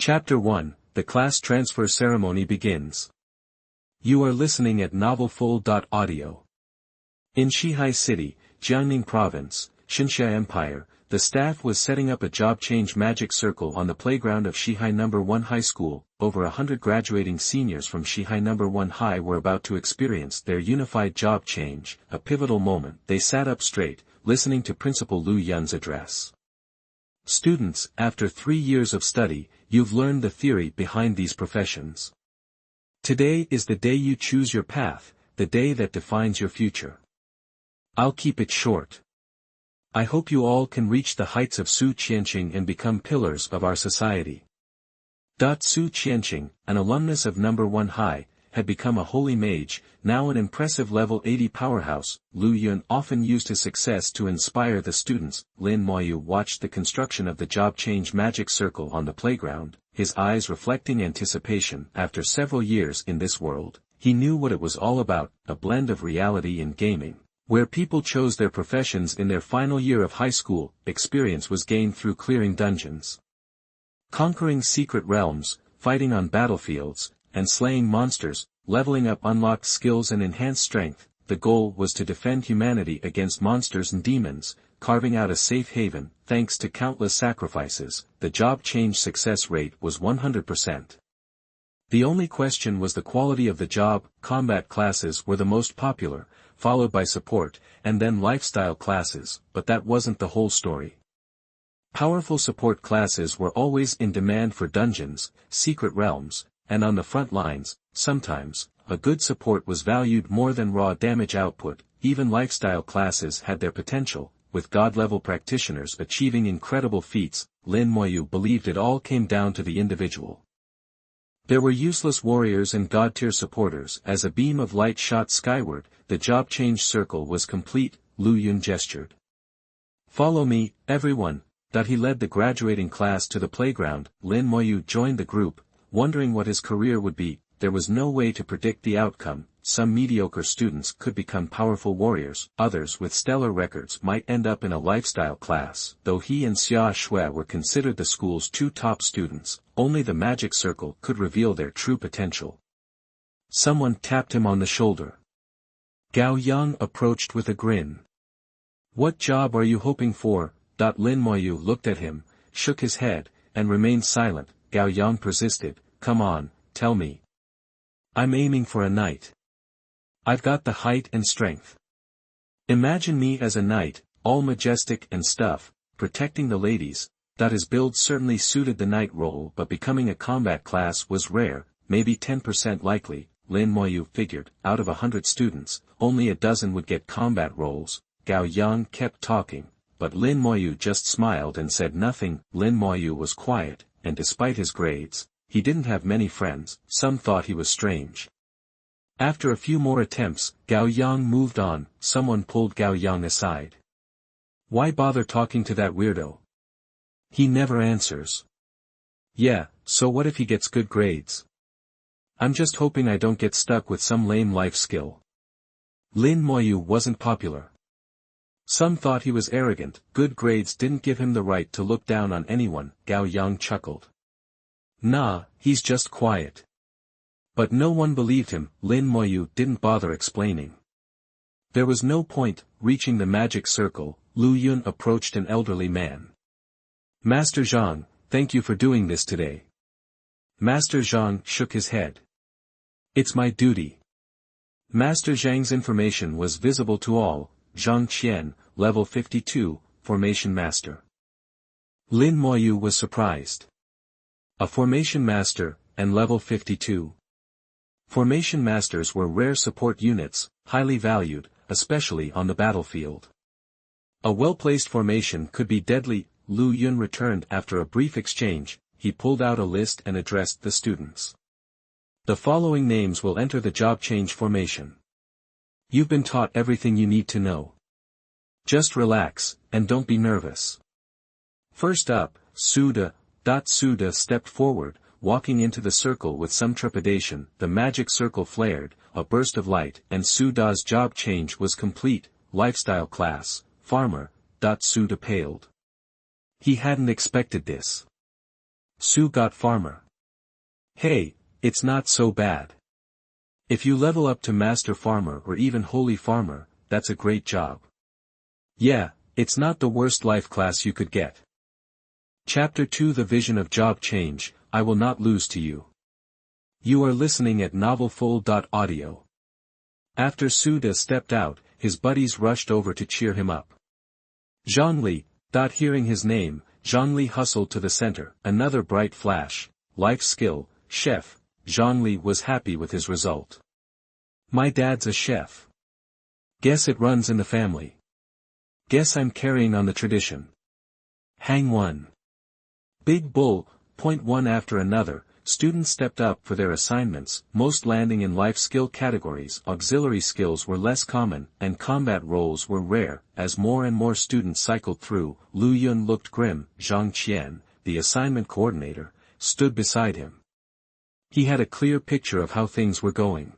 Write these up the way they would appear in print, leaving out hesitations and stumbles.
Chapter 1, The Class Transfer Ceremony begins. You are listening at novelfull.audio. In Shihai City, Jiangning Province, Xinxia Empire, the staff was setting up a job change magic circle on the playground of Shihai No. 1 High School. Over 100 graduating seniors from Shihai No. 1 High were about to experience their unified job change, a pivotal moment. They sat up straight, listening to Principal Lu Yun's address. Students, after 3 years of study, you've learned the theory behind these professions. Today is the day you choose your path, the day that defines your future. I'll keep it short. I hope you all can reach the heights of Su Qianqing and become pillars of our society. Su Qianqing, an alumnus of No. 1 High, had become a holy mage, now an impressive level 80 powerhouse. Lu Yun often used his success to inspire the students. Lin Moyu watched the construction of the job change magic circle on the playground, his eyes reflecting anticipation. After several years in this world, he knew what it was all about, a blend of reality and gaming, where people chose their professions in their final year of high school. Experience was gained through clearing dungeons, conquering secret realms, fighting on battlefields, and slaying monsters. Leveling up unlocked skills and enhanced strength. The goal was to defend humanity against monsters and demons, carving out a safe haven. Thanks to countless sacrifices, the job change success rate was 100%. The only question was the quality of the job. Combat classes were the most popular, followed by support, and then lifestyle classes, but that wasn't the whole story. Powerful support classes were always in demand for dungeons, secret realms, and on the front lines. Sometimes, a good support was valued more than raw damage output. Even lifestyle classes had their potential, with god-level practitioners achieving incredible feats. Lin Moyu believed it all came down to the individual. There were useless warriors and god-tier supporters. As a beam of light shot skyward, the job change circle was complete. Lu Yun gestured. Follow me, everyone. He led the graduating class to the playground. Lin Moyu joined the group, wondering what his career would be. There was no way to predict the outcome. Some mediocre students could become powerful warriors, others with stellar records might end up in a lifestyle class. Though he and Xia Shui were considered the school's 2 top students, only the magic circle could reveal their true potential. Someone tapped him on the shoulder. Gao Yang approached with a grin. What job are you hoping for? Lin Moyu looked at him, shook his head, and remained silent. Gao Yang persisted. Come on, tell me. I'm aiming for a knight. I've got the height and strength. Imagine me as a knight, all majestic and stuff, protecting the ladies. His build certainly suited the knight role, but becoming a combat class was rare, maybe 10% likely. Lin Moyu figured, out of 100 students, only a dozen would get combat roles. Gao Yang kept talking, but Lin Moyu just smiled and said nothing. Lin Moyu was quiet, and despite his grades, he didn't have many friends. Some thought he was strange. After a few more attempts, Gao Yang moved on. Someone pulled Gao Yang aside. Why bother talking to that weirdo? He never answers. Yeah, so what if he gets good grades? I'm just hoping I don't get stuck with some lame life skill. Lin Moyu wasn't popular. Some thought he was arrogant. Good grades didn't give him the right to look down on anyone. Gao Yang chuckled. Nah, he's just quiet. But no one believed him. Lin Moyu didn't bother explaining. There was no point. Reaching the magic circle, Lu Yun approached an elderly man. Master Zhang, thank you for doing this today. Master Zhang shook his head. It's my duty. Master Zhang's information was visible to all. Zhang Qian, level 52, Formation Master. Lin Moyu was surprised. A Formation Master, and level 52. Formation Masters were rare support units, highly valued, especially on the battlefield. A well-placed formation could be deadly. Lu Yun returned after a brief exchange. He pulled out a list and addressed the students. The following names will enter the job change formation. You've been taught everything you need to know. Just relax, and don't be nervous. First up, Suda. Suda stepped forward, walking into the circle with some trepidation. The magic circle flared, a burst of light, and Suda's job change was complete. Lifestyle class, farmer. Suda paled. He hadn't expected this. Su got farmer. Hey, it's not so bad. If you level up to master farmer or even holy farmer, that's a great job. Yeah, it's not the worst life class you could get. Chapter 2 The Vision of Job Change, I Will Not Lose to You. You are listening at novelfull.audio. After Suda stepped out, his buddies rushed over to cheer him up. Zhongli, hearing his name, Zhongli hustled to the center, another bright flash, life skill, chef. Zhongli was happy with his result. My dad's a chef. Guess it runs in the family. Guess I'm carrying on the tradition. Hang one. Big bull, point one after another, students stepped up for their assignments, most landing in life skill categories. Auxiliary skills were less common, and combat roles were rare. As more and more students cycled through, Lu Yun looked grim. Zhang Qian, the assignment coordinator, stood beside him. He had a clear picture of how things were going.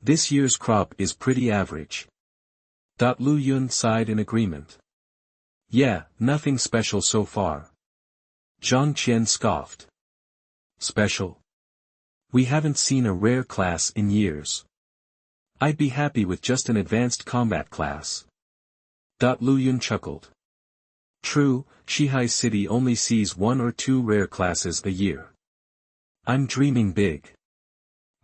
This year's crop is pretty average. Lu Yun sighed in agreement. Yeah, nothing special so far. Zhang Qian scoffed. Special? We haven't seen a rare class in years. I'd be happy with just an advanced combat class. Lu Yun chuckled. True, Shihai City only sees 1 or 2 rare classes a year. I'm dreaming big.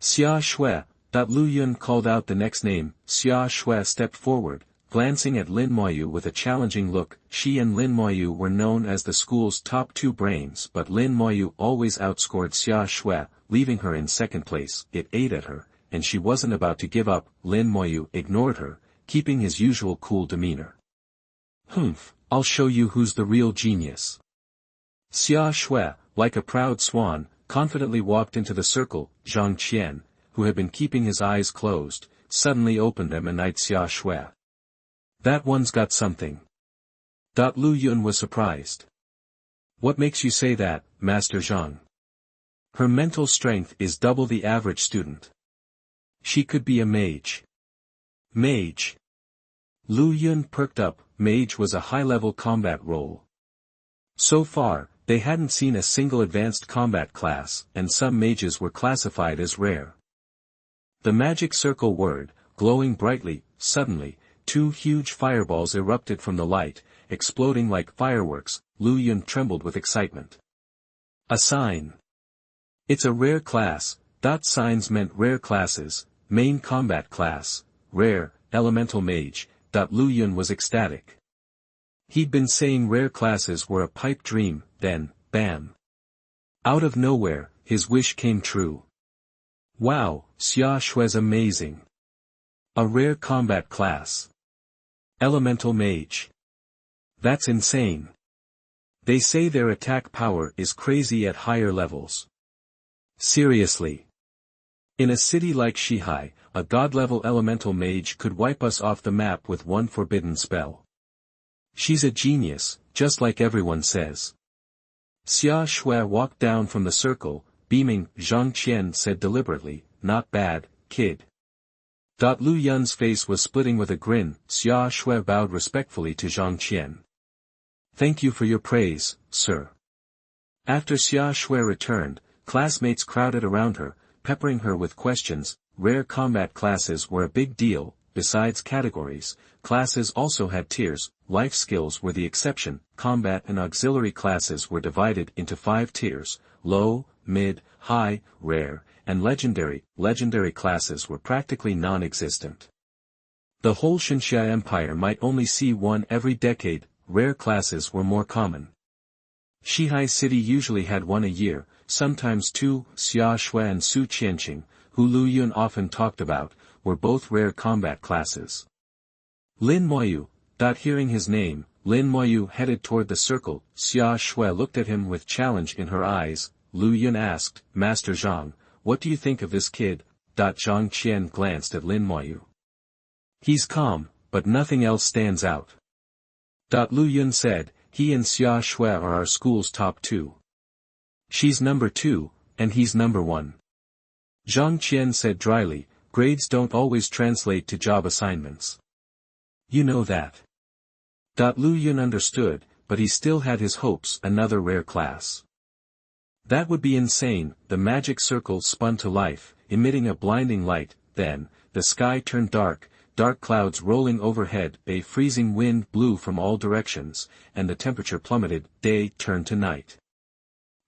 Xia Shui, Lu Yun called out the next name. Xia Shui stepped forward, glancing at Lin Moyu with a challenging look. She and Lin Moyu were known as the school's top 2 brains, but Lin Moyu always outscored Xia Shui, leaving her in second place. It ate at her, and she wasn't about to give up. Lin Moyu ignored her, keeping his usual cool demeanor. Humph, I'll show you who's the real genius. Xia Shui, like a proud swan, confidently walked into the circle. Zhang Qian, who had been keeping his eyes closed, suddenly opened them and eyed Xia Shui. That one's got something. Lu Yun was surprised. What makes you say that, Master Zhang? Her mental strength is double the average student. She could be a mage. Mage. Lu Yun perked up. Mage was a high-level combat role. So far, they hadn't seen a single advanced combat class, and some mages were classified as rare. The magic circle whirred, glowing brightly. Suddenly, 2 huge fireballs erupted from the light, exploding like fireworks. Lu Yun trembled with excitement. A sign. It's a rare class. Signs meant rare classes. Main combat class, rare, elemental mage. Lu Yun was ecstatic. He'd been saying rare classes were a pipe dream, then, bam. Out of nowhere, his wish came true. Wow, Xia Shui's amazing. A rare combat class. Elemental mage. That's insane. They say their attack power is crazy at higher levels. Seriously. In a city like Shihai, a god-level elemental mage could wipe us off the map with one forbidden spell. She's a genius, just like everyone says. Xia Shui walked down from the circle, beaming. Zhang Qian said deliberately, not bad, kid. Lu Yun's face was splitting with a grin. Xia Shui bowed respectfully to Zhang Qian. Thank you for your praise, sir. After Xia Shui returned, classmates crowded around her, peppering her with questions. Rare combat classes were a big deal. Besides categories, classes also had tiers. Life skills were the exception. Combat and auxiliary classes were divided into 5 tiers: low, mid, high, rare, and legendary. Legendary classes were practically non-existent. The whole Xinxia Empire might only see one every decade. Rare classes were more common. Shihai City usually had one a year, sometimes 2. Xia Shui and Su Qianqing, who Lu Yun often talked about, were both rare combat classes. Lin Moyu, hearing his name, Lin Moyu headed toward the circle. Xia Shui looked at him with challenge in her eyes. Lu Yun asked, Master Zhang, what do you think of this kid? Zhang Qian glanced at Lin Moyu. He's calm, but nothing else stands out. Lu Yun said, he and Xia Shui are our school's top 2. She's number 2, and he's number 1. Zhang Qian said dryly, grades don't always translate to job assignments. You know that. Lu Yun understood, but he still had his hopes. Another rare class. That would be insane. The magic circle spun to life, emitting a blinding light. Then, the sky turned dark, dark clouds rolling overhead, a freezing wind blew from all directions, and the temperature plummeted. Day turned to night.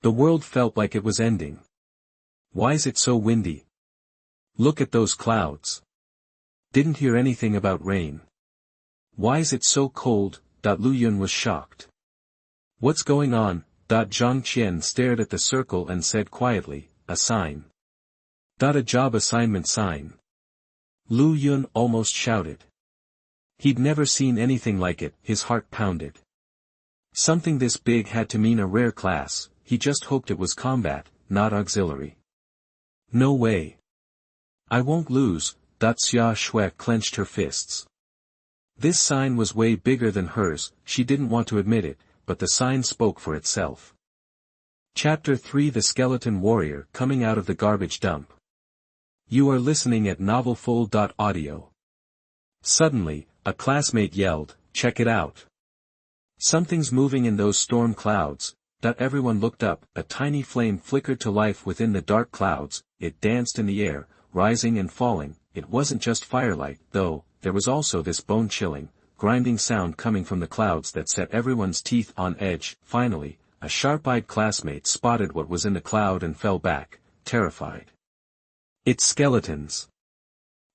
The world felt like it was ending. Why's it so windy? Look at those clouds. Didn't hear anything about rain. Why's it so cold? Lu Yun was shocked. What's going on? Zhang Qian stared at the circle and said quietly, a sign. A job assignment sign. Lu Yun almost shouted. He'd never seen anything like it. His heart pounded. Something this big had to mean a rare class. He just hoped it was combat, not auxiliary. No way. I won't lose. Xia Shui clenched her fists. This sign was way bigger than hers. She didn't want to admit it, but the sign spoke for itself. Chapter 3: The Skeleton Warrior Coming Out of the Garbage Dump. You are listening at novelfull.audio. Suddenly, a classmate yelled, "Check it out! Something's moving in those storm clouds." Everyone looked up. A tiny flame flickered to life within the dark clouds. It danced in the air, rising and falling. It wasn't just firelight, though. There was also this bone-chilling, grinding sound coming from the clouds that set everyone's teeth on edge. Finally, a sharp-eyed classmate spotted what was in the cloud and fell back, terrified. It's skeletons.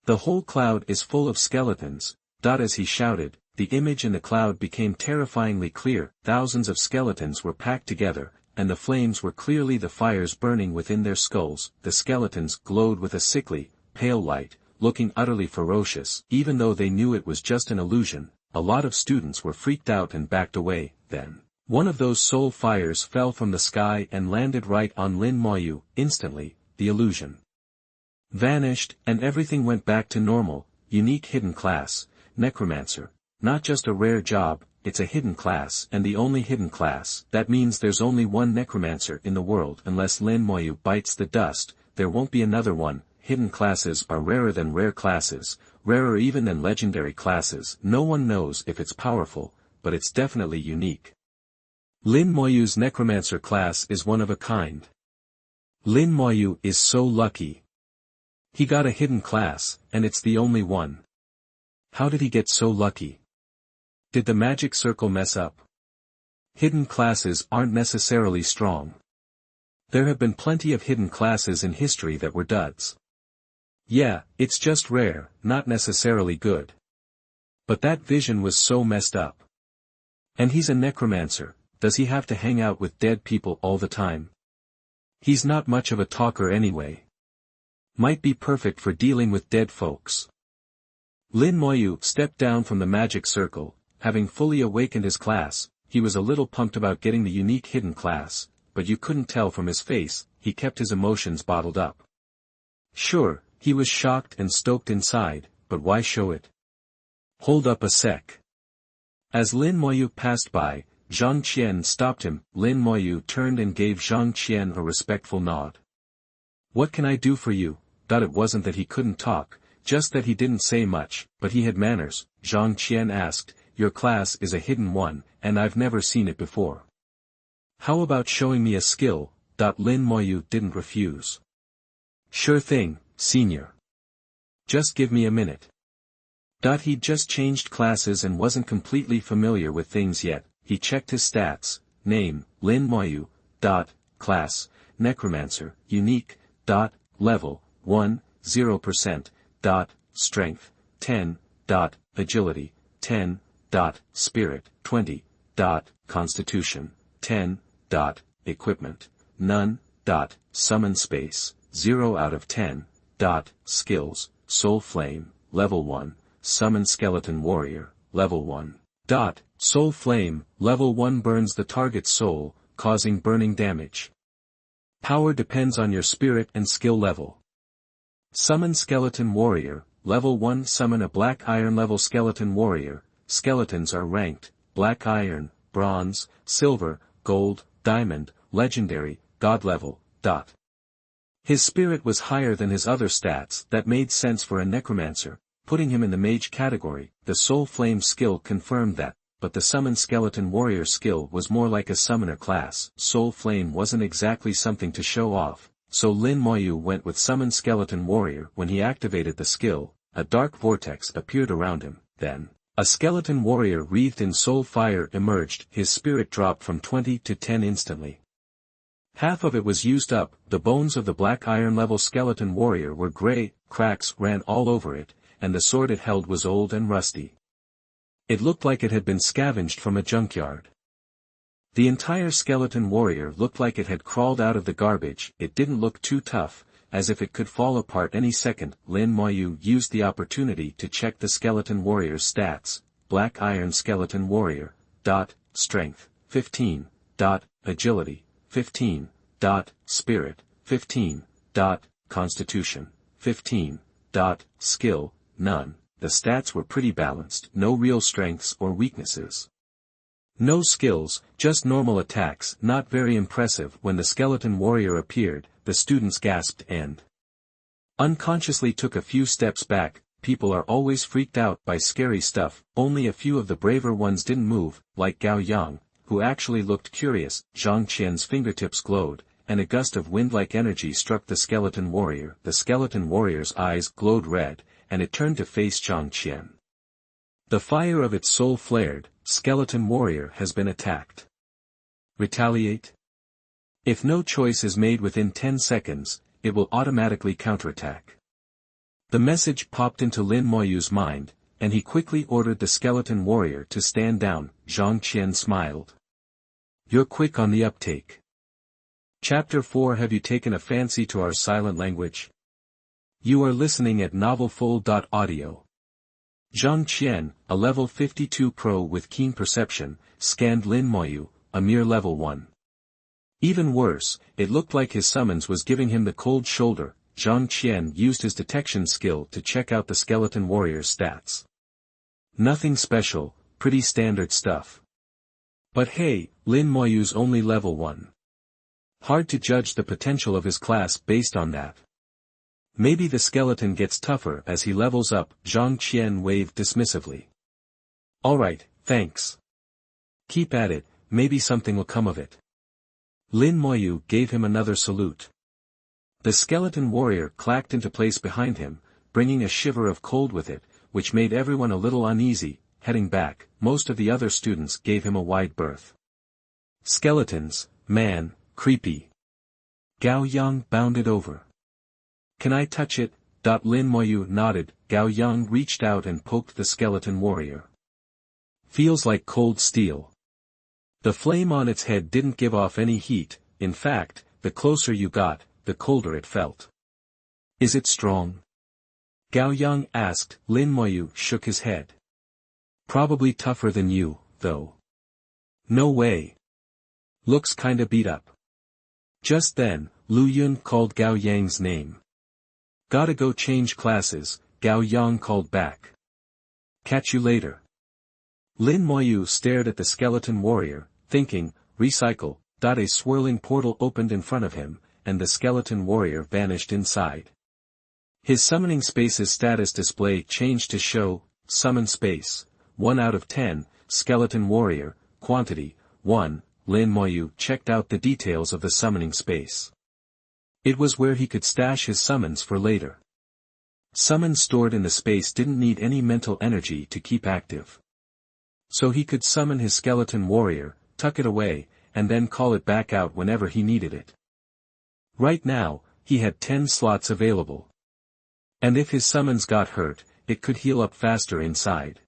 The whole cloud is full of skeletons. As he shouted, the image in the cloud became terrifyingly clear. Thousands of skeletons were packed together, and the flames were clearly the fires burning within their skulls. The skeletons glowed with a sickly, pale light, looking utterly ferocious. Even though they knew it was just an illusion, a lot of students were freaked out and backed away. Then, one of those soul fires fell from the sky and landed right on Lin Moyu. Instantly, the illusion vanished, and everything went back to normal. Unique hidden class, Necromancer. Not just a rare job, it's a hidden class, and the only hidden class. That means there's only one Necromancer in the world. Unless Lin Moyu bites the dust, there won't be another one. Hidden classes are rarer than rare classes, rarer even than legendary classes. No one knows if it's powerful, but it's definitely unique. Lin Moyu's Necromancer class is one of a kind. Lin Moyu is so lucky. He got a hidden class, and it's the only one. How did he get so lucky? Did the magic circle mess up? Hidden classes aren't necessarily strong. There have been plenty of hidden classes in history that were duds. Yeah, it's just rare, not necessarily good. But that vision was so messed up. And he's a necromancer. Does he have to hang out with dead people all the time? He's not much of a talker anyway. Might be perfect for dealing with dead folks. Lin Moyu stepped down from the magic circle. Having fully awakened his class, he was a little pumped about getting the unique hidden class, but you couldn't tell from his face. He kept his emotions bottled up. Sure, he was shocked and stoked inside, but why show it? Hold up a sec. As Lin Moyu passed by, Zhang Qian stopped him. Lin Moyu turned and gave Zhang Qian a respectful nod. What can I do for you? It wasn't that he couldn't talk, just that he didn't say much, but he had manners. Zhang Qian asked, your class is a hidden one, and I've never seen it before. How about showing me a skill? Lin Moyu didn't refuse. Sure thing, senior. Just give me a minute. He'd just changed classes and wasn't completely familiar with things yet. He checked his stats. Name, Lin Moyu. Class, Necromancer. Unique. Level, 1, 0%. Strength, 10. Agility, 10. Spirit, 20. Constitution, 10. Equipment, none. Summon space, 0 out of 10. Skills, Soul Flame, level 1. Summon Skeleton Warrior, level 1. Soul Flame, level 1 burns the target's soul, causing burning damage. Power depends on your spirit and skill level. Summon Skeleton Warrior, level 1. Summon a Black Iron level Skeleton Warrior. Skeletons are ranked, Black Iron, Bronze, Silver, Gold, Diamond, Legendary, God level. His spirit was higher than his other stats. That made sense for a necromancer, putting him in the mage category. The Soul Flame skill confirmed that. but the summon skeleton warrior skill was more like a summoner class. Soul Flame wasn't exactly something to show off, so Lin Moyu went with summon skeleton warrior. When he activated the skill, a dark vortex appeared around him, then a skeleton warrior wreathed in soul fire emerged. His spirit dropped from 20 to 10 instantly. Half of it was used up. The bones of the black iron level skeleton warrior were gray, cracks ran all over it, and the sword it held was old and rusty. It looked like it had been scavenged from a junkyard. The entire skeleton warrior looked like it had crawled out of the garbage. It didn't look too tough, as if it could fall apart any second. Lin Moyu used the opportunity to check the skeleton warrior's stats. Black iron skeleton warrior. Strength, 15. Agility, 15. Spirit, 15. Constitution, 15. Skill, none. The stats were pretty balanced. No real strengths or weaknesses. No skills, just normal attacks. Not very impressive. When the skeleton warrior appeared, the students gasped and unconsciously took a few steps back. People are always freaked out by scary stuff. Only a few of the braver ones didn't move, like Xiaoqiang, who actually looked curious. Zhang Qian's fingertips glowed, and a gust of wind-like energy struck the skeleton warrior. The skeleton warrior's eyes glowed red, and it turned to face Zhang Qian. The fire of its soul flared. Skeleton warrior has been attacked. Retaliate? If no choice is made within 10 seconds, it will automatically counterattack. The message popped into Lin Moyu's mind, and he quickly ordered the skeleton warrior to stand down. Zhang Qian smiled. You're quick on the uptake. Chapter 4. Have you taken a fancy to our silent language? You are listening at novelfull.audio. Zhang Qian, a level 52 pro with keen perception, scanned Lin Moyu, a mere level 1. Even worse, it looked like his summons was giving him the cold shoulder. Zhang Qian used his detection skill to check out the skeleton warrior's stats. Nothing special, pretty standard stuff. But hey, Lin Moyu's only level 1. Hard to judge the potential of his class based on that. Maybe the skeleton gets tougher as he levels up. Zhang Qian waved dismissively. Alright, thanks. Keep at it, maybe something will come of it. Lin Moyu gave him another salute. The skeleton warrior clacked into place behind him, bringing a shiver of cold with it, which made everyone a little uneasy. Heading back, most of the other students gave him a wide berth. Skeletons, man, creepy. Xiaoqiang bounded over. Can I touch it? Lin Moyu nodded. Xiaoqiang reached out and poked the skeleton warrior. Feels like cold steel. The flame on its head didn't give off any heat. In fact, the closer you got, the colder it felt. Is it strong? Xiaoqiang asked. Lin Moyu shook his head. Probably tougher than you, though. No way. Looks kinda beat up. Just then, Lu Yun called Xiaoqiang's name. Gotta go change classes, Xiaoqiang called back. Catch you later. Lin Moyu stared at the skeleton warrior, thinking, recycle. A swirling portal opened in front of him, and the skeleton warrior vanished inside. His summoning space's status display changed to show, summon space, 1 out of 10, skeleton warrior, quantity, 1. Lin Moyu checked out the details of the summoning space. It was where he could stash his summons for later. Summons stored in the space didn't need any mental energy to keep active. So he could summon his skeleton warrior, tuck it away, and then call it back out whenever he needed it. Right now, he had 10 slots available. And if his summons got hurt, it could heal up faster inside.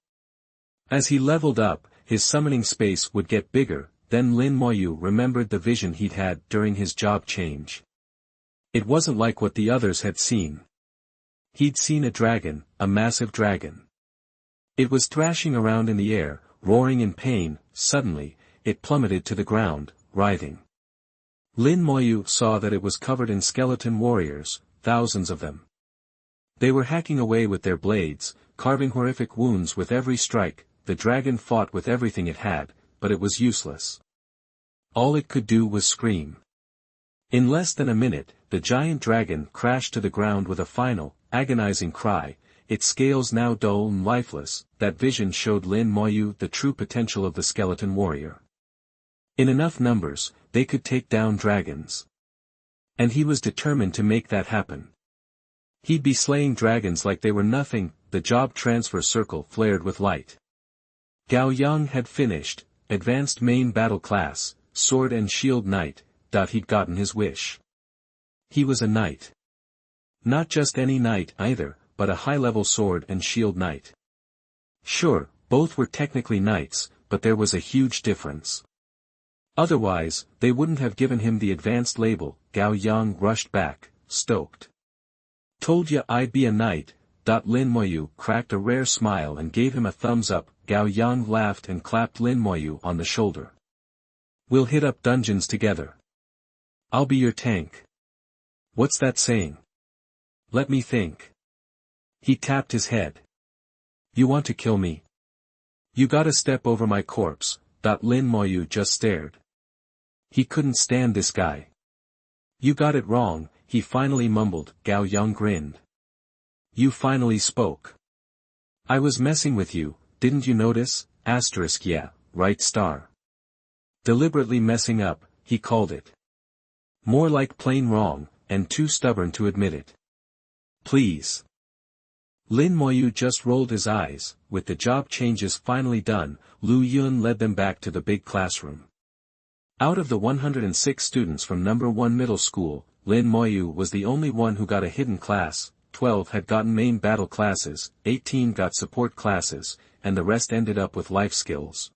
As he leveled up, his summoning space would get bigger. Then Lin Moyu remembered the vision he'd had during his job change. It wasn't like what the others had seen. He'd seen a dragon, a massive dragon. It was thrashing around in the air, roaring in pain. Suddenly, it plummeted to the ground, writhing. Lin Moyu saw that it was covered in skeleton warriors, thousands of them. They were hacking away with their blades, carving horrific wounds with every strike. The dragon fought with everything it had, but it was useless. All it could do was scream. In less than a minute, the giant dragon crashed to the ground with a final, agonizing cry. its scales now dull and lifeless. That vision showed Lin Moyu the true potential of the skeleton warrior. In enough numbers, they could take down dragons. And he was determined to make that happen. He'd be slaying dragons like they were nothing. The job transfer circle flared with light. Xiaoqiang had finished, advanced main battle class, sword and shield knight. He'd gotten his wish. He was a knight. Not just any knight either, but a high-level sword and shield knight. Sure, both were technically knights, but there was a huge difference. Otherwise, they wouldn't have given him the advanced label. Xiaoqiang rushed back, stoked. Told ya I'd be a knight. Lin Moyu cracked a rare smile and gave him a thumbs up. Xiaoqiang laughed and clapped Lin Moyu on the shoulder. We'll hit up dungeons together. I'll be your tank. What's that saying? Let me think. He tapped his head. You want to kill me? You gotta step over my corpse. Lin Moyu just stared. He couldn't stand this guy. You got it wrong, he finally mumbled. Xiaoqiang grinned. You finally spoke. I was messing with you, didn't you notice? Yeah, right star. Deliberately messing up, he called it. More like plain wrong, and too stubborn to admit it. Please. Lin Moyu just rolled his eyes. With the job changes finally done, Lu Yun led them back to the big classroom. Out of the 106 students from number 1 middle school, Lin Moyu was the only one who got a hidden class. 12 had gotten main battle classes, 18 got support classes, and the rest ended up with life skills.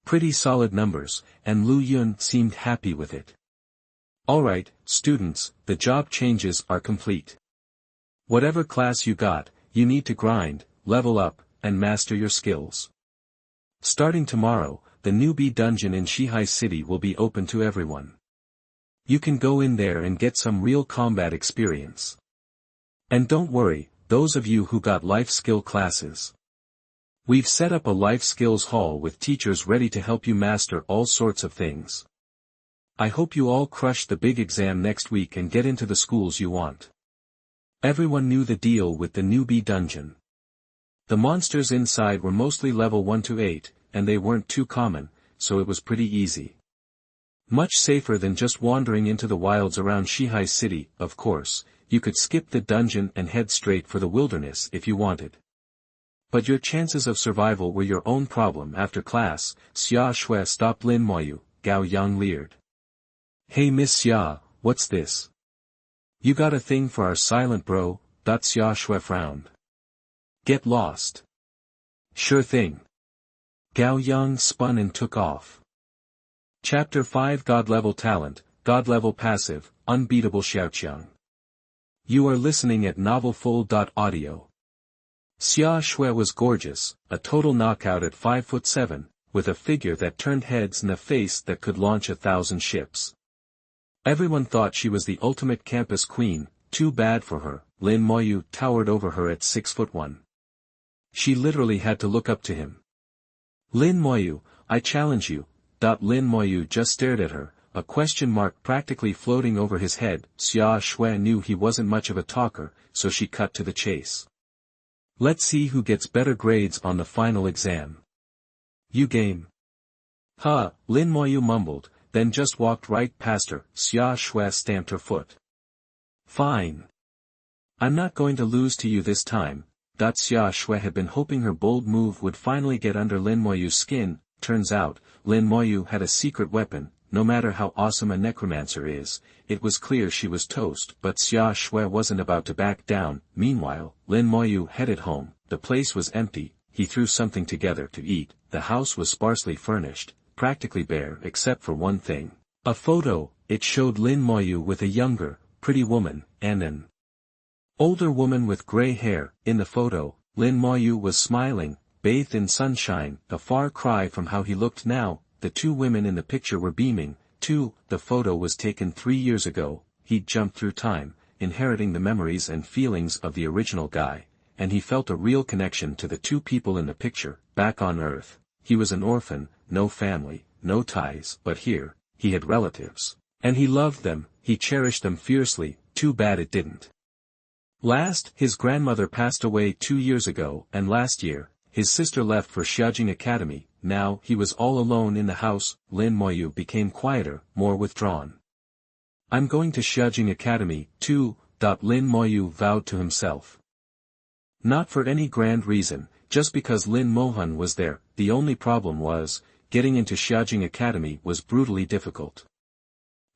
Pretty solid numbers, and Lu Yun seemed happy with it. Alright, students, the job changes are complete. Whatever class you got, you need to grind, level up, and master your skills. Starting tomorrow, the newbie dungeon in Shihai City will be open to everyone. You can go in there and get some real combat experience. And don't worry, those of you who got life skill classes. We've set up a life skills hall with teachers ready to help you master all sorts of things. I hope you all crush the big exam next week and get into the schools you want. Everyone knew the deal with the newbie dungeon. The monsters inside were mostly level 1 to 8, and they weren't too common, so it was pretty easy. Much safer than just wandering into the wilds around Shihai City. Of course, you could skip the dungeon and head straight for the wilderness if you wanted. But your chances of survival were your own problem. After class, Xia Shui stopped Lin Moyu. Xiaoqiang leered. Hey Miss Xia, what's this? You got a thing for our silent bro? Xia Shui frowned. Get lost. Sure thing. Xiaoqiang spun and took off. Chapter 5 God Level Talent, God Level Passive, Unbeatable Xiaoqiang. You are listening at novelfull.audio. Xia Shui was gorgeous, a total knockout at 5'7", with a figure that turned heads and a face that could launch 1,000 ships. Everyone thought she was the ultimate campus queen. Too bad for her. Lin Moyu towered over her at 6'1". She literally had to look up to him. Lin Moyu, I challenge you. Lin Moyu just stared at her, a question mark practically floating over his head. Xia Shui knew he wasn't much of a talker, so she cut to the chase. Let's see who gets better grades on the final exam. You game? Huh, Lin Moyu mumbled, then just walked right past her. Xia Shui stamped her foot. Fine. I'm not going to lose to you this time. Xia Shui had been hoping her bold move would finally get under Lin Moyu's skin. Turns out, Lin Moyu had a secret weapon. No matter how awesome a necromancer is, it was clear she was toast. But Xia Shui wasn't about to back down. Meanwhile, Lin Moyu headed home. The place was empty. He threw something together to eat. The house was sparsely furnished, practically bare except for one thing. A photo. It showed Lin Moyu with a younger, pretty woman, and an older woman with gray hair. In the photo, Lin Moyu was smiling, bathed in sunshine, a far cry from how he looked now. The two women in the picture were beaming, too. The photo was taken 3 years ago. He'd jumped through time, inheriting the memories and feelings of the original guy, and he felt a real connection to the two people in the picture. Back on Earth, he was an orphan, no family, no ties, but here, he had relatives. And he loved them, he cherished them fiercely. Too bad it didn't His grandmother passed away 2 years ago, and last year, his sister left for Xiaoqiang Academy. Now he was all alone in the house. Lin Moyu became quieter, more withdrawn. I'm going to Xiaoqiang Academy, too, Lin Moyu vowed to himself. Not for any grand reason, just because Lin Mohan was there. The only problem was, getting into Xiaoqiang Academy was brutally difficult.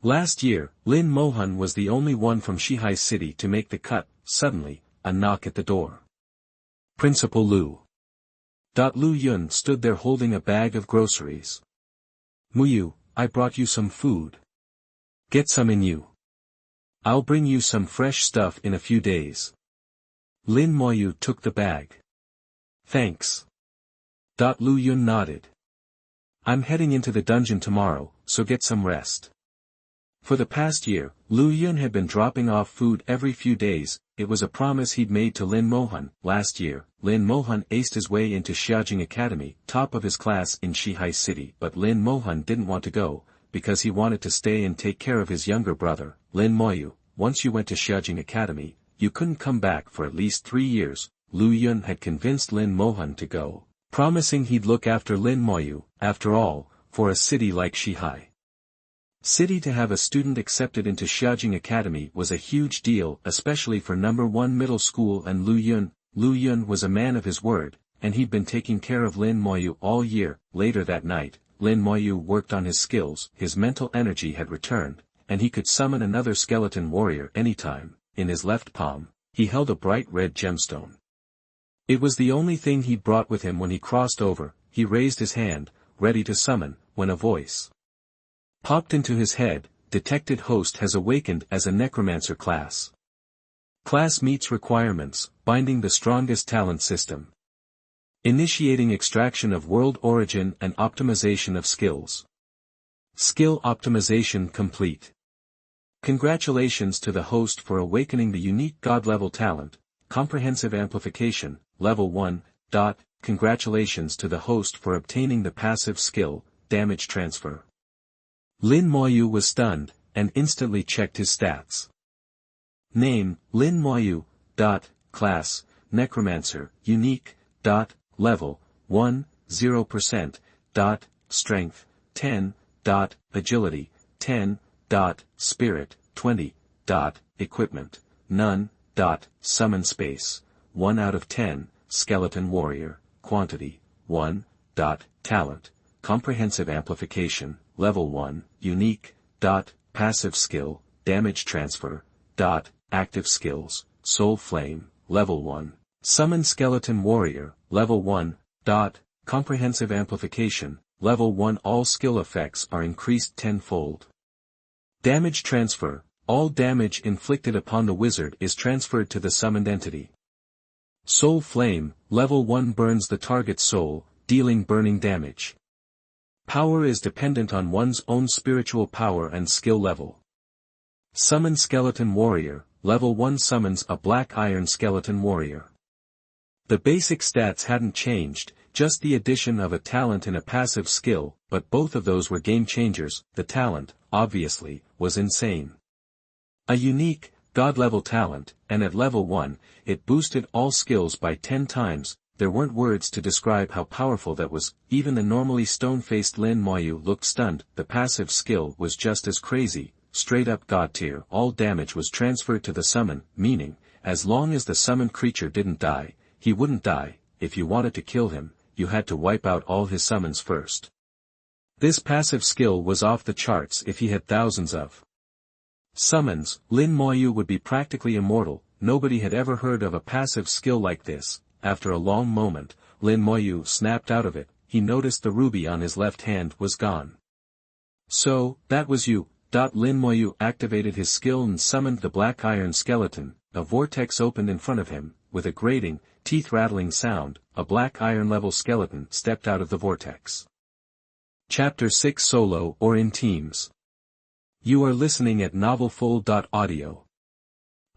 Last year, Lin Mohan was the only one from Shihai City to make the cut. Suddenly, a knock at the door. Principal Lu. Lu Yun stood there holding a bag of groceries. Moyu, I brought you some food. Get some in you. I'll bring you some fresh stuff in a few days. Lin Moyu took the bag. Thanks. Lu Yun nodded. I'm heading into the dungeon tomorrow, so get some rest. For the past year, Lu Yun had been dropping off food every few days. It was a promise he'd made to Lin Mohan. Last year, Lin Mohan aced his way into Xiaoqiang Academy, top of his class in Shihai City, but Lin Mohan didn't want to go, because he wanted to stay and take care of his younger brother, Lin Moyu. Once you went to Xiaoqiang Academy, you couldn't come back for at least 3 years. Lu Yun had convinced Lin Mohan to go, promising he'd look after Lin Moyu. After all, for a city like Shihai City to have a student accepted into Xiaoqiang Academy was a huge deal, especially for number 1 middle school and Lu Yun. Lu Yun was a man of his word, and he'd been taking care of Lin Moyu all year. Later that night, Lin Moyu worked on his skills. His mental energy had returned, and he could summon another skeleton warrior anytime. In his left palm, he held a bright red gemstone. It was the only thing he'd brought with him when he crossed over. He raised his hand, ready to summon, when a voice popped into his head. Detected host has awakened as a necromancer class. Class meets requirements, binding the strongest talent system. Initiating extraction of world origin and optimization of skills. Skill optimization complete. Congratulations to the host for awakening the unique god-level talent, comprehensive amplification, level 1. Congratulations to the host for obtaining the passive skill, damage transfer. Lin Moyu was stunned, and instantly checked his stats. Name, Lin Moyu. Class, Necromancer, unique. Level, 1, 0%. Strength, 10. Agility, 10. Spirit, 20. Equipment, none. Summon space, 1 out of 10. Skeleton warrior, quantity, 1. Talent, comprehensive amplification, level 1, unique. Passive skill, damage transfer. Active skills, soul flame, level 1. Summon skeleton warrior, level 1. Comprehensive amplification, level 1. All skill effects are increased tenfold. Damage transfer, all damage inflicted upon the wizard is transferred to the summoned entity. Soul flame, level 1 burns the target's soul, dealing burning damage. Power is dependent on one's own spiritual power and skill level. Summon skeleton warrior, level 1 summons a black iron skeleton warrior. The basic stats hadn't changed, just the addition of a talent and a passive skill, but both of those were game changers. The talent, obviously, was insane. A unique, god-level talent, and at level 1, it boosted all skills by 10 times. There weren't words to describe how powerful that was. Even the normally stone-faced Lin Moyu looked stunned. The passive skill was just as crazy, straight-up god tier. All damage was transferred to the summon, meaning, as long as the summoned creature didn't die, he wouldn't die. If you wanted to kill him, you had to wipe out all his summons first. This passive skill was off the charts. If he had thousands of summons, Lin Moyu would be practically immortal. Nobody had ever heard of a passive skill like this. After a long moment, Lin Moyu snapped out of it. He noticed the ruby on his left hand was gone. So, that was you. Lin Moyu activated his skill and summoned the black iron skeleton. A vortex opened in front of him. With a grating, teeth-rattling sound, a black iron-level skeleton stepped out of the vortex. Chapter 6 Solo or in Teams. You are listening at novelfull.audio.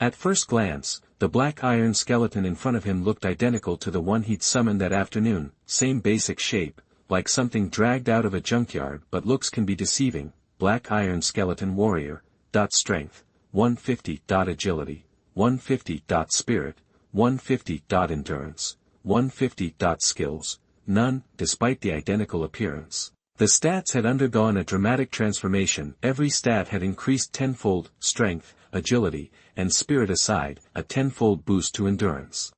At first glance, the black iron skeleton in front of him looked identical to the one he'd summoned that afternoon, same basic shape, like something dragged out of a junkyard, but looks can be deceiving. Black iron skeleton warrior. Strength, 150. Agility, 150.spirit, 150.endurance, 150.skills, none, despite the identical appearance. The stats had undergone a dramatic transformation. Every stat had increased tenfold, strength, agility, and spirit aside, a tenfold boost to endurance.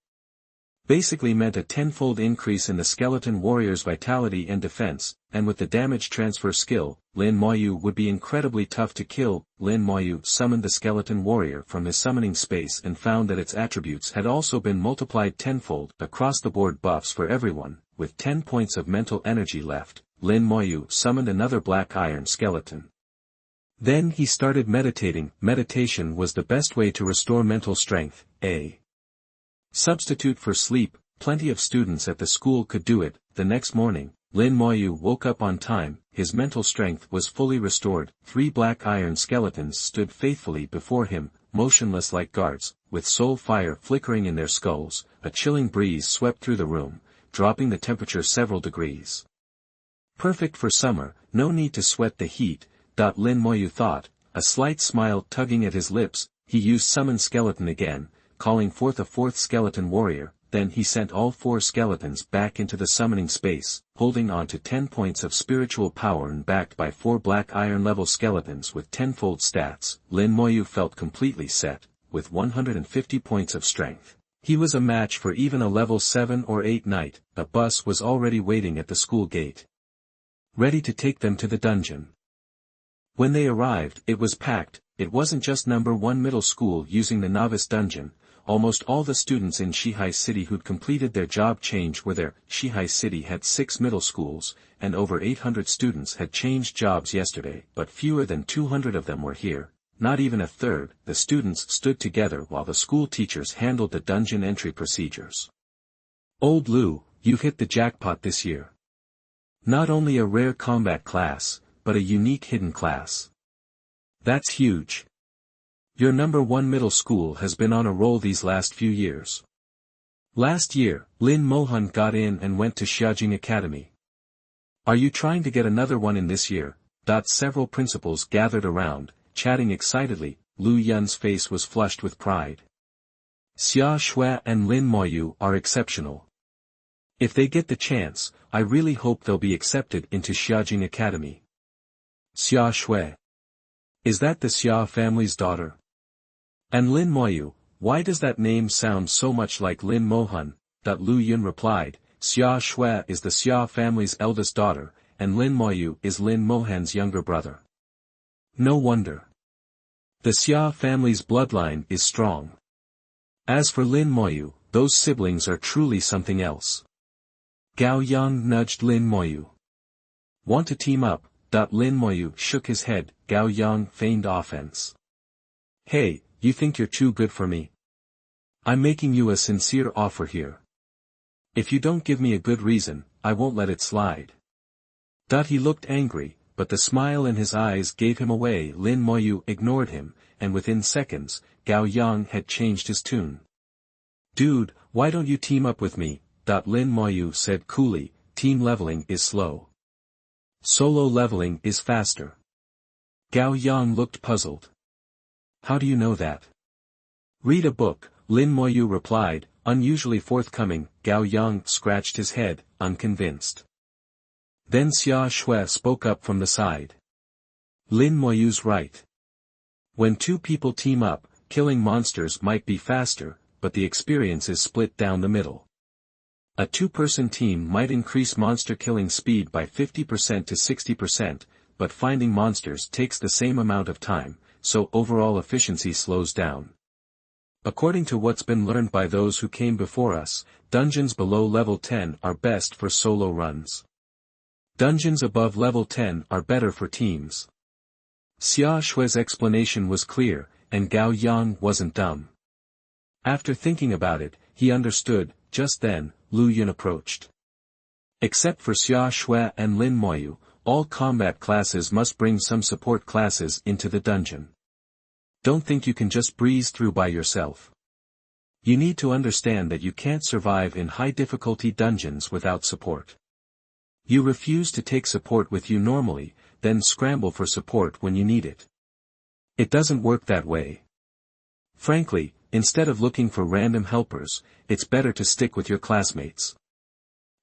Basically meant a tenfold increase in the skeleton warrior's vitality and defense, and with the damage transfer skill, Lin Moyu would be incredibly tough to kill. Lin Moyu summoned the skeleton warrior from his summoning space and found that its attributes had also been multiplied tenfold. Across-the-board buffs for everyone. With 10 points of mental energy left, Lin Moyu summoned another black iron skeleton. Then he started meditating. Meditation was the best way to restore mental strength, a substitute for sleep. Plenty of students at the school could do it. The next morning, Lin Moyu woke up on time. His mental strength was fully restored. 3 black iron skeletons stood faithfully before him, motionless like guards, with soul fire flickering in their skulls. A chilling breeze swept through the room, dropping the temperature several degrees. Perfect for summer, no need to sweat the heat, Lin Moyu thought, a slight smile tugging at his lips. He used summon skeleton again, calling forth a 4th skeleton warrior. Then he sent all 4 skeletons back into the summoning space, holding on to 10 points of spiritual power and backed by 4 black iron level skeletons with tenfold stats. Lin Moyu felt completely set, with 150 points of strength. He was a match for even a level 7 or 8 knight. A bus was already waiting at the school gate, ready to take them to the dungeon. When they arrived, it was packed. It wasn't just number 1 middle school using the novice dungeon. Almost all the students in Shihai City who'd completed their job change were there. Shihai City had 6 middle schools, and over 800 students had changed jobs yesterday, but fewer than 200 of them were here. Not even a third. The students stood together while the school teachers handled the dungeon entry procedures. Old Lu, you've hit the jackpot this year. Not only a rare combat class, but a unique hidden class. That's huge. Your number 1 middle school has been on a roll these last few years. Last year, Lin Mohan got in and went to Xiaoqiang Academy. Are you trying to get another one in this year? Several principals gathered around, chatting excitedly. Lu Yun's face was flushed with pride. Xia Shui and Lin Moyu are exceptional. If they get the chance, I really hope they'll be accepted into Xiaoqiang Academy. Xia Shui. Is that the Xia family's daughter? And Lin Moyu, why does that name sound so much like Lin Mohan? Lu Yun replied, Xia Shui is the Xia family's eldest daughter, and Lin Moyu is Lin Mohan's younger brother. No wonder. The Xia family's bloodline is strong. As for Lin Moyu, those siblings are truly something else. Gao Yang nudged Lin Moyu. Want to team up? Lin Moyu shook his head. Gao Yang feigned offense. Hey, you think you're too good for me? I'm making you a sincere offer here. If you don't give me a good reason, I won't let it slide. He looked angry, but the smile in his eyes gave him away. Lin Moyu ignored him, and within seconds, Gao Yang had changed his tune. Dude, why don't you team up with me? Lin Moyu said coolly, team leveling is slow. Solo leveling is faster. Gao Yang looked puzzled. How do you know that? Read a book, Lin Moyu replied, unusually forthcoming. Gao Yang scratched his head, unconvinced. Then Xia Shui spoke up from the side. Lin Moyu's right. When 2 people team up, killing monsters might be faster, but the experience is split down the middle. A 2-person team might increase monster killing speed by 50% to 60%, but finding monsters takes the same amount of time, so overall efficiency slows down. According to what's been learned by those who came before us, dungeons below level 10 are best for solo runs. Dungeons above level 10 are better for teams. Xia Shui's explanation was clear, and Gao Yang wasn't dumb. After thinking about it, he understood. Just then, Lu Yun approached. Except for Xia Shui and Lin Moyu, all combat classes must bring some support classes into the dungeon. Don't think you can just breeze through by yourself. You need to understand that you can't survive in high-difficulty dungeons without support. You refuse to take support with you normally, then scramble for support when you need it. It doesn't work that way. Frankly, Instead of looking for random helpers, it's better to stick with your classmates.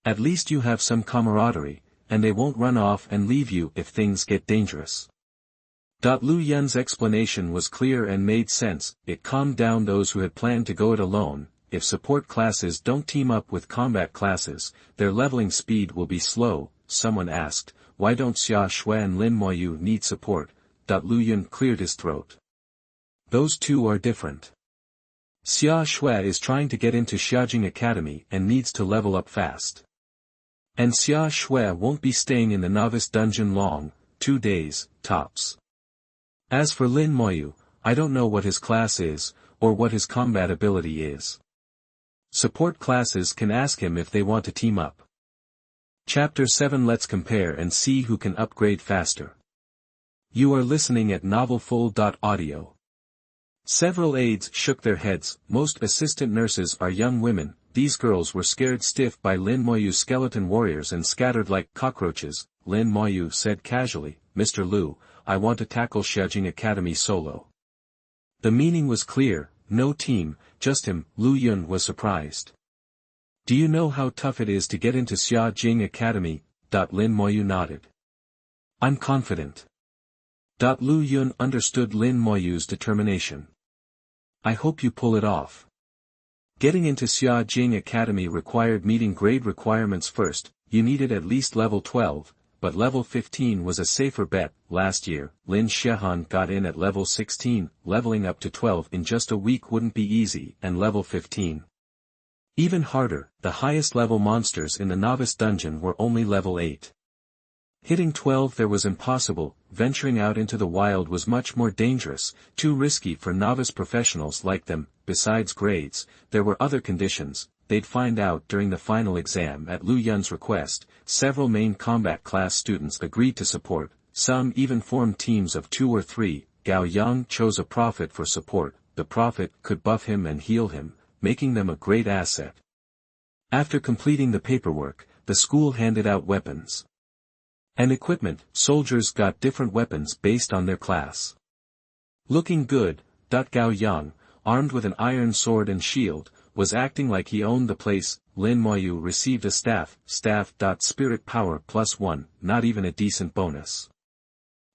At least you have some camaraderie, and they won't run off and leave you if things get dangerous. Lu Yun's explanation was clear and made sense. It calmed down those who had planned to go it alone. If support classes don't team up with combat classes, their leveling speed will be slow. Someone asked, why don't Xia Shui and Lin Moyu need support? Lu Yun cleared his throat. Those two are different. Xia Shui is trying to get into Xiaoqiang Academy and needs to level up fast. And Xia Shui won't be staying in the novice dungeon long, 2 days, tops. As for Lin Moyu, I don't know what his class is, or what his combat ability is. Support classes can ask him if they want to team up. Chapter 7. Let's compare and see who can upgrade faster. You are listening at novelfull.audio. Several aides shook their heads. Most assistant nurses are young women. These girls were scared stiff by Lin Moyu's skeleton warriors and scattered like cockroaches. Lin Moyu said casually, Mr. Liu, I want to tackle Xiaoqiang Academy solo. The meaning was clear, no team, just him. Lu Yun was surprised. Do you know how tough it is to get into Xiaoqiang Academy? Lin Moyu nodded. I'm confident. Lu Yun understood Lin Moyu's determination. I hope you pull it off. Getting into Xiaoqiang Academy required meeting grade requirements first. You needed at least level 12, but level 15 was a safer bet. Last year, Lin Xiaohan got in at level 16, leveling up to 12 in just a week wouldn't be easy, and level 15. Even harder, the highest level monsters in the novice dungeon were only level 8. Hitting 12 there was impossible. Venturing out into the wild was much more dangerous, too risky for novice professionals like them. Besides grades, there were other conditions. They'd find out during the final exam. At Lu Yun's request, several main combat class students agreed to support. Some even formed teams of 2 or 3. Gao Yang chose a prophet for support. The prophet could buff him and heal him, making them a great asset. After completing the paperwork, the school handed out weapons and equipment. Soldiers got different weapons based on their class. Looking good, Gao Yang, armed with an iron sword and shield, was acting like he owned the place. Lin Moyu received a staff. Spirit power +1, not even a decent bonus.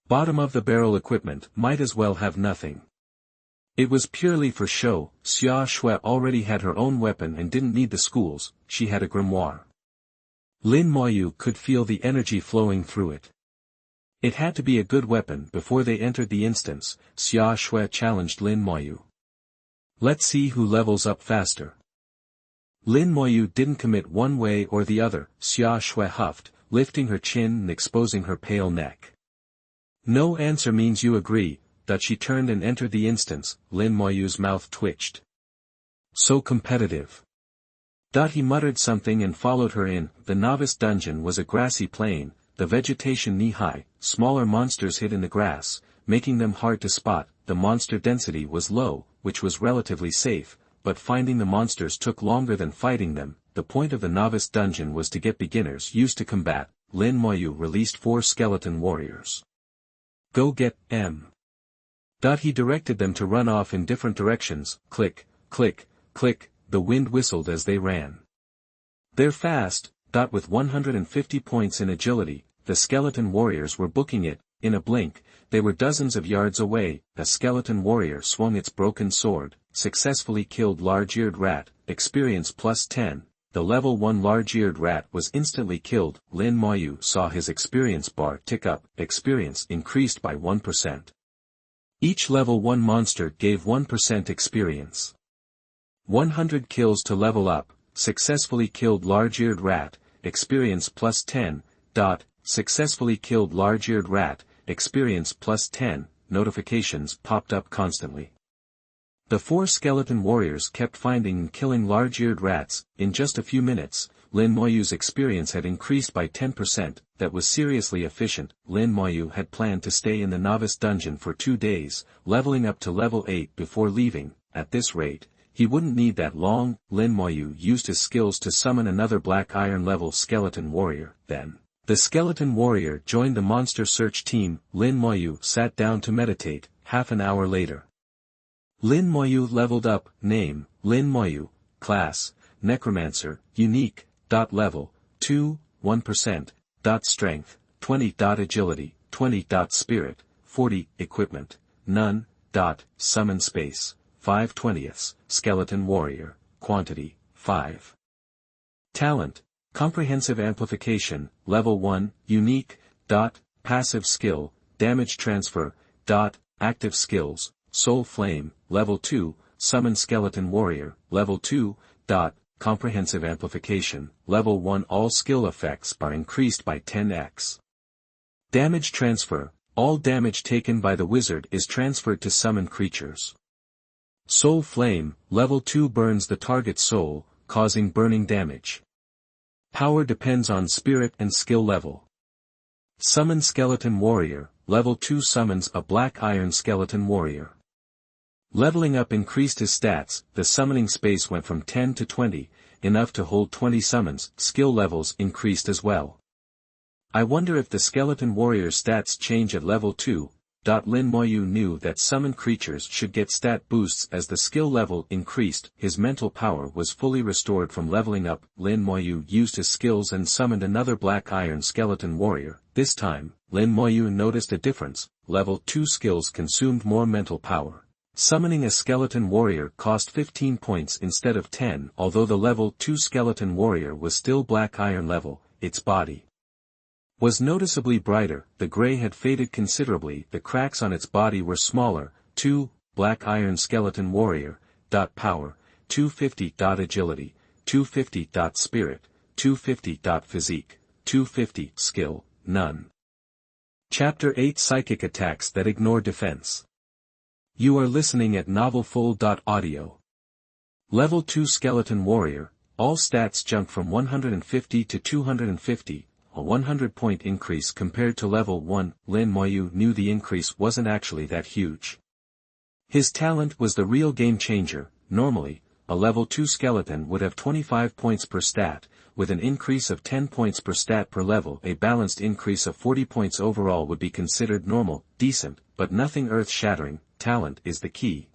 Bottom of the barrel equipment might as well have nothing. It was purely for show. Xia Shui already had her own weapon and didn't need the school's. She had a grimoire. Lin Moyu could feel the energy flowing through it. It had to be a good weapon. Before they entered the instance, Xia Shui challenged Lin Moyu. Let's see who levels up faster. Lin Moyu didn't commit one way or the other. Xia Shui huffed, lifting her chin and exposing her pale neck. No answer means you agree. She turned and entered the instance. Lin Moyu's mouth twitched. So competitive. He muttered something and followed her in. The novice dungeon was a grassy plain, the vegetation knee-high. Smaller monsters hid in the grass, making them hard to spot. The monster density was low, which was relatively safe, but finding the monsters took longer than fighting them. The point of the novice dungeon was to get beginners used to combat. Lin Moyu released 4 skeleton warriors. Go get M. He directed them to run off in different directions. Click, click, click, the wind whistled as they ran. They're fast. With 150 points in agility, the skeleton warriors were booking it. In a blink, they were dozens of yards away. A skeleton warrior swung its broken sword, successfully killed large-eared rat, experience +10. The level 1 large-eared rat was instantly killed. Lin Moyu saw his experience bar tick up, experience increased by 1%. Each level 1 monster gave 1% experience. 100 kills to level up. Successfully killed large-eared rat, experience +10. Successfully killed large-eared rat, experience +10. Notifications popped up constantly. The 4 skeleton warriors kept finding and killing large-eared rats. In just a few minutes, Lin Moyu's experience had increased by 10%. That was seriously efficient. Lin Moyu had planned to stay in the novice dungeon for 2 days, leveling up to level 8 before leaving. At this rate, he wouldn't need that long. Lin Moyu used his skills to summon another black iron level skeleton warrior. Then, the skeleton warrior joined the monster search team. Lin Moyu sat down to meditate. Half an hour later, Lin Moyu leveled up, name, Lin Moyu, class, Necromancer, unique, level, 2, 1%, strength, 20. Agility, 20. Spirit, 40. Equipment, none. Summon space, 5/20, skeleton warrior, quantity, 5. Talent, comprehensive amplification, level 1, unique. Passive skill, damage transfer. Active skills, soul flame, level 2, summon skeleton warrior, level 2. Comprehensive amplification, level 1. All skill effects are increased by 10x. Damage transfer, all damage taken by the wizard is transferred to summoned creatures. Soul flame, level 2 burns the target's soul, causing burning damage. Power depends on spirit and skill level. Summon skeleton warrior, level 2 summons a black iron skeleton warrior. Leveling up increased his stats, the summoning space went from 10 to 20, enough to hold 20 summons, skill levels increased as well. I wonder if the skeleton warrior's stats change at level 2. Lin Moyu knew that summoned creatures should get stat boosts as the skill level increased. His mental power was fully restored from leveling up. Lin Moyu used his skills and summoned another black iron skeleton warrior. This time, Lin Moyu noticed a difference. Level 2 skills consumed more mental power. Summoning a skeleton warrior cost 15 points instead of 10. Although the level 2 skeleton warrior was still black iron level, its body was noticeably brighter. The gray had faded considerably, the cracks on its body were smaller. 2. Black iron skeleton warrior. Power, 250. Agility, 250. Spirit, 250. Physique, 250. Skill, none. Chapter 8 Psychic Attacks That Ignore Defense. You are listening at novelfull.audio. Level 2 Skeleton Warrior, all stats jump from 150 to 250, a 100-point increase compared to level 1. Lin Moyu knew the increase wasn't actually that huge. His talent was the real game changer. Normally, a level 2 skeleton would have 25 points per stat, with an increase of 10 points per stat per level. A balanced increase of 40 points overall would be considered normal, decent, but nothing earth-shattering. Talent is the key.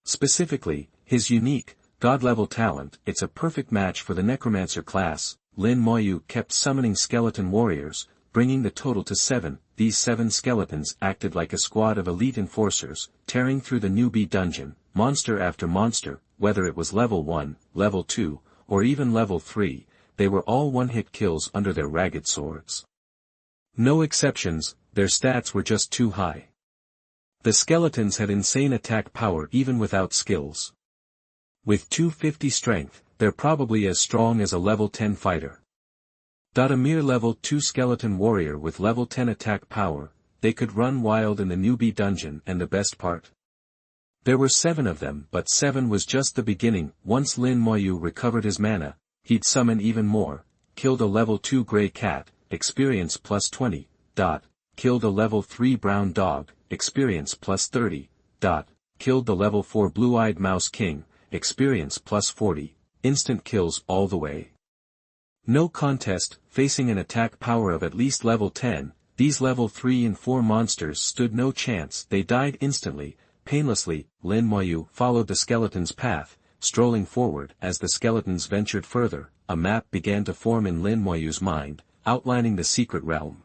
Specifically, his unique, god-level talent. It's a perfect match for the Necromancer class. Lin Moyu kept summoning skeleton warriors, bringing the total to 7. These 7 skeletons acted like a squad of elite enforcers, tearing through the newbie dungeon, monster after monster, whether it was level 1, level 2, or even level 3, they were all one-hit kills under their ragged swords. No exceptions, their stats were just too high. The skeletons had insane attack power even without skills. With 250 strength, they're probably as strong as a level 10 fighter. A mere level 2 skeleton warrior with level 10 attack power, they could run wild in the newbie dungeon. And the best part? There were 7 of them, but 7 was just the beginning. Once Lin Moyu recovered his mana, he'd summon even more. Killed a level 2 gray cat, experience plus 20. Killed a level 3 brown dog, experience plus 30. Killed the level 4 blue-eyed mouse king, experience plus 40. Instant kills all the way. No contest. Facing an attack power of at least level 10, these level 3 and 4 monsters stood no chance. They died instantly, painlessly. Lin Moyu followed the skeleton's path, strolling forward. As the skeletons ventured further, a map began to form in Lin Moyu's mind, outlining the secret realm.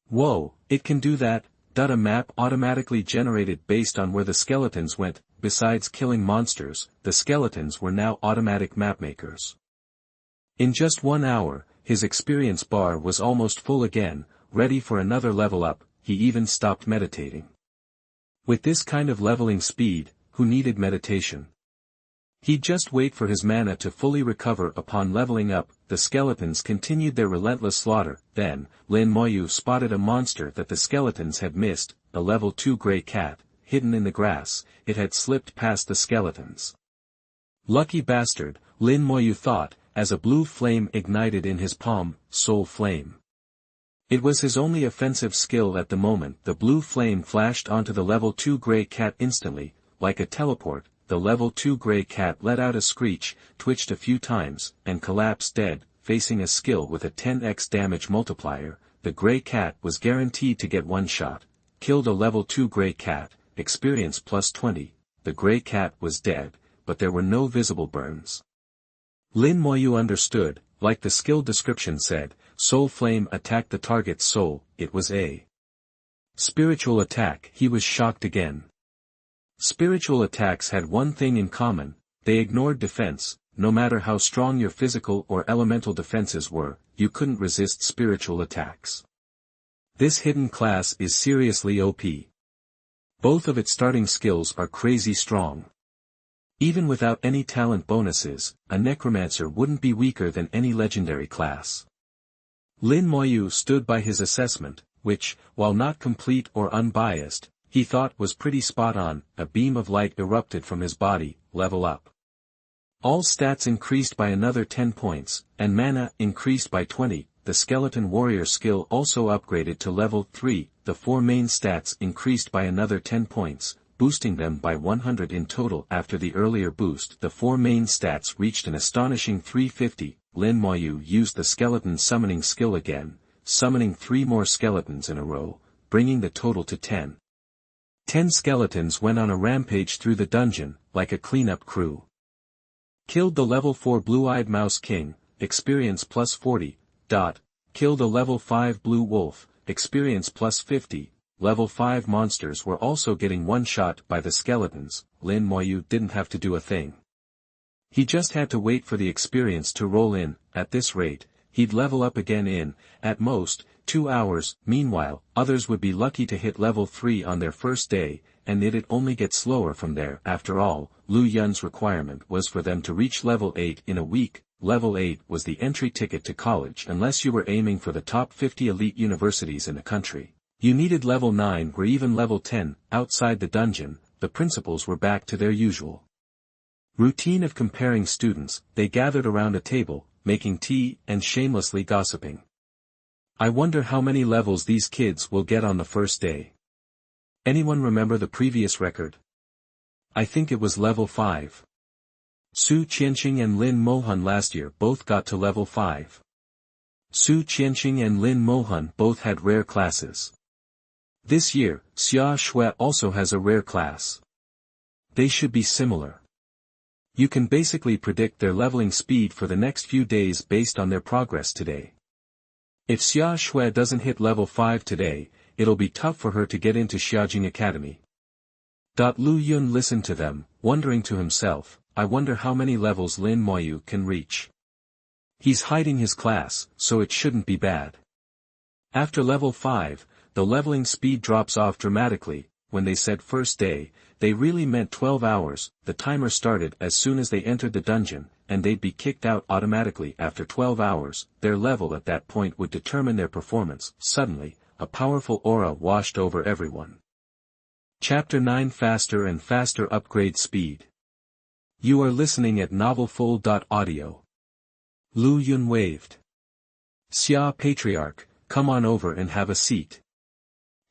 Whoa, it can do that? A map automatically generated based on where the skeletons went. Besides killing monsters, the skeletons were now automatic mapmakers. In just 1 hour, his experience bar was almost full again, ready for another level up. He even stopped meditating. With this kind of leveling speed, who needed meditation? He'd just wait for his mana to fully recover. Upon leveling up, the skeletons continued their relentless slaughter. Then, Lin Moyu spotted a monster that the skeletons had missed, a level 2 gray cat, hidden in the grass. It had slipped past the skeletons. Lucky bastard, Lin Moyu thought, as a blue flame ignited in his palm. Soul flame. It was his only offensive skill at the moment. The blue flame flashed onto the level 2 gray cat instantly, like a teleport. The level 2 gray cat let out a screech, twitched a few times, and collapsed dead. Facing a skill with a 10x damage multiplier, the gray cat was guaranteed to get one shot. Killed a level 2 gray cat, experience plus 20. the grey cat was dead, but there were no visible burns. Lin Moyu understood, like the skill description said, soul flame attacked the target's soul. It was a spiritual attack. He was shocked again. Spiritual attacks had one thing in common: they ignored defense. No matter how strong your physical or elemental defenses were, you couldn't resist spiritual attacks. This hidden class is seriously OP. Both of its starting skills are crazy strong. Even without any talent bonuses, a necromancer wouldn't be weaker than any legendary class. Lin Moyu stood by his assessment, which, while not complete or unbiased, he thought was pretty spot on. A beam of light erupted from his body. Level up. All stats increased by another 10 points, and mana increased by 20. The skeleton warrior skill also upgraded to level 3, the 4 main stats increased by another 10 points, boosting them by 100 in total. After the earlier boost, the 4 main stats reached an astonishing 350. Lin Moyu used the skeleton summoning skill again, summoning 3 more skeletons in a row, bringing the total to 10. 10 skeletons went on a rampage through the dungeon, like a cleanup crew. Killed the level 4 blue-eyed mouse king, experience plus 40. Killed a level 5 blue wolf, experience plus 50. Level 5 monsters were also getting one-shot by the skeletons. Lin Moyu didn't have to do a thing. He just had to wait for the experience to roll in. At this rate, he'd level up again in, at most, 2 hours. Meanwhile, others would be lucky to hit level 3 on their first day, and it'd only get slower from there. After all, Lu Yun's requirement was for them to reach level 8 in a week. Level 8 was the entry ticket to college unless you were aiming for the top 50 elite universities in the country. You needed level 9 or even level 10. Outside the dungeon, the principals were back to their usual routine of comparing students. They gathered around a table, making tea and shamelessly gossiping. I wonder how many levels these kids will get on the first day. Anyone remember the previous record? I think it was level 5. Su Qianqing and Lin Moyu last year both got to level 5. Su Qianqing and Lin Moyu both had rare classes. This year, Xia Shui also has a rare class. They should be similar. You can basically predict their leveling speed for the next few days based on their progress today. If Xia Shui doesn't hit level 5 today, it'll be tough for her to get into Xiaoqiang Academy. Lu Yun listened to them, wondering to himself, I wonder how many levels Lin Moyu can reach. He's hiding his class, so it shouldn't be bad. After level 5, the leveling speed drops off dramatically. When they said first day, they really meant 12 hours. The timer started as soon as they entered the dungeon, and they'd be kicked out automatically after 12 hours. Their level at that point would determine their performance. Suddenly, a powerful aura washed over everyone. Chapter 9: Faster and Faster Upgrade Speed. You are listening at novelfull.audio. Lu Yun waved. Xia Patriarch, come on over and have a seat.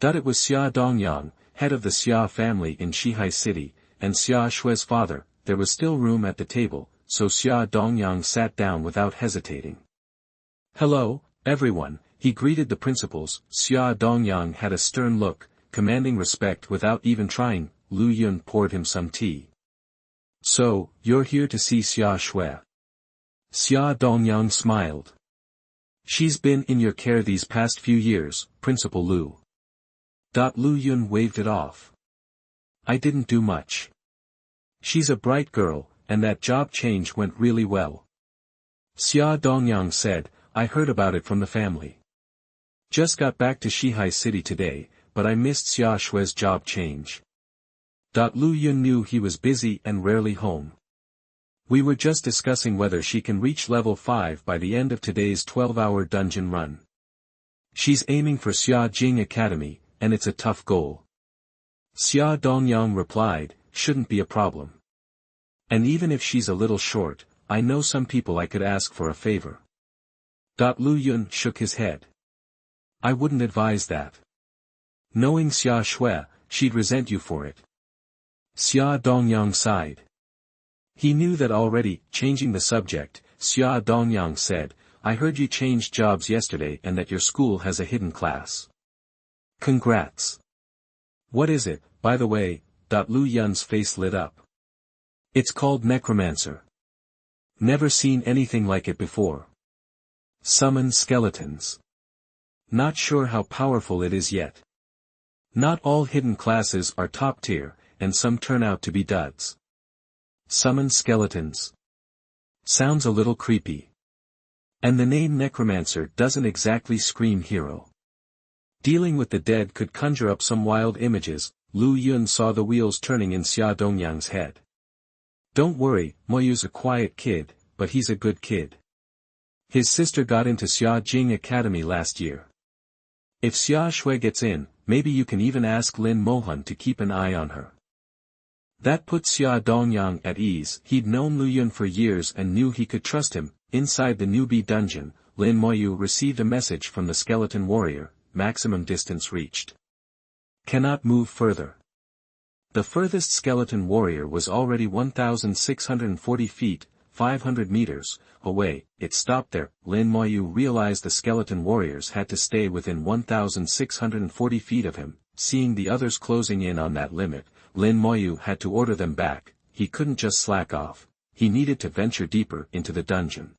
It was Xia Dongyang, head of the Xia family in Shihai City, and Xia Shui's father. There was still room at the table, so Xia Dongyang sat down without hesitating. Hello, everyone, he greeted the principals. Xia Dongyang had a stern look, commanding respect without even trying. Lu Yun poured him some tea. So, you're here to see Xia Shui? Xia Dongyang smiled. She's been in your care these past few years, Principal Lu. Lu Yun waved it off. I didn't do much. She's a bright girl, and that job change went really well. Xia Dongyang said, I heard about it from the family. Just got back to Shihai City today, but I missed Xia Shui's job change. Lu Yun knew he was busy and rarely home. We were just discussing whether she can reach level 5 by the end of today's 12-hour dungeon run. She's aiming for Xiaoqiang Academy, and it's a tough goal. Xia Dongyang replied, shouldn't be a problem. And even if she's a little short, I know some people I could ask for a favor. Lu Yun shook his head. I wouldn't advise that. Knowing Xia Shui, she'd resent you for it. Xia Dongyang sighed. He knew that already. Changing the subject, Xia Dongyang said, I heard you changed jobs yesterday and that your school has a hidden class. Congrats. What is it, by the way? Lu Yun's face lit up. It's called Necromancer. Never seen anything like it before. Summon skeletons. Not sure how powerful it is yet. Not all hidden classes are top tier, and some turn out to be duds. Summon skeletons. Sounds a little creepy. And the name Necromancer doesn't exactly scream hero. Dealing with the dead could conjure up some wild images. Lu Yun saw the wheels turning in Xiaoqiang's head. Don't worry, Moyu's a quiet kid, but he's a good kid. His sister got into Xiaoqiang Academy last year. If Xia Shui gets in, maybe you can even ask Lin Moyu to keep an eye on her. That put Xiaoqiang at ease. He'd known Lu Yun for years and knew he could trust him. Inside the newbie dungeon, Lin Moyu received a message from the skeleton warrior, maximum distance reached. Cannot move further. The furthest skeleton warrior was already 1,640 feet, 500 meters, away. It stopped there. Lin Moyu realized the skeleton warriors had to stay within 1,640 feet of him. Seeing the others closing in on that limit, Lin Moyu had to order them back. He couldn't just slack off. He needed to venture deeper into the dungeon.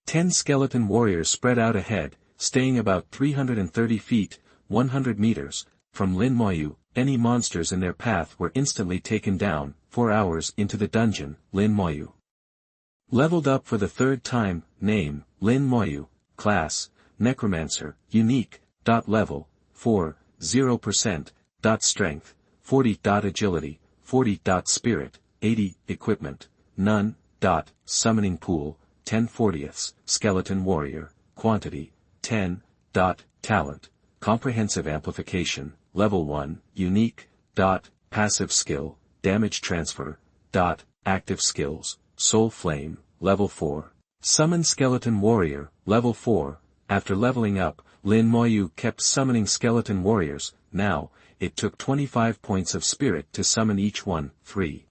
10 skeleton warriors spread out ahead, staying about 330 feet, 100 meters, from Lin Moyu. Any monsters in their path were instantly taken down. 4 hours into the dungeon, Lin Moyu leveled up for the third time. Name, Lin Moyu. Class, Necromancer. Unique, level, 4, 0%, strength, 40. Agility, 40. Spirit, 80. Equipment, none. Summoning pool, 10/40. Skeleton warrior, quantity, 10. Talent, comprehensive amplification, level 1. Unique, passive skill, damage transfer, active skills, soul flame, level 4. Summon skeleton warrior, level 4. After leveling up, Lin Moyu kept summoning skeleton warriors. Now, it took 25 points of spirit to summon each one. 3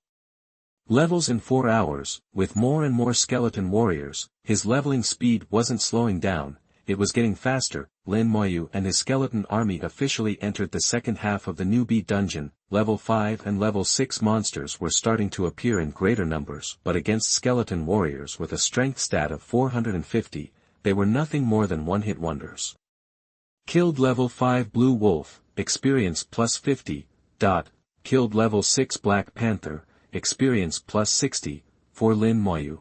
levels in 4 hours. With more and more skeleton warriors, his leveling speed wasn't slowing down, it was getting faster. Lin Moyu and his skeleton army officially entered the second half of the newbie dungeon. Level 5 and level 6 monsters were starting to appear in greater numbers, but against skeleton warriors with a strength stat of 450, they were nothing more than one-hit wonders. Killed level 5 Blue Wolf, experience plus 50. Killed level 6 Black Panther, experience plus 60, for Lin Moyu.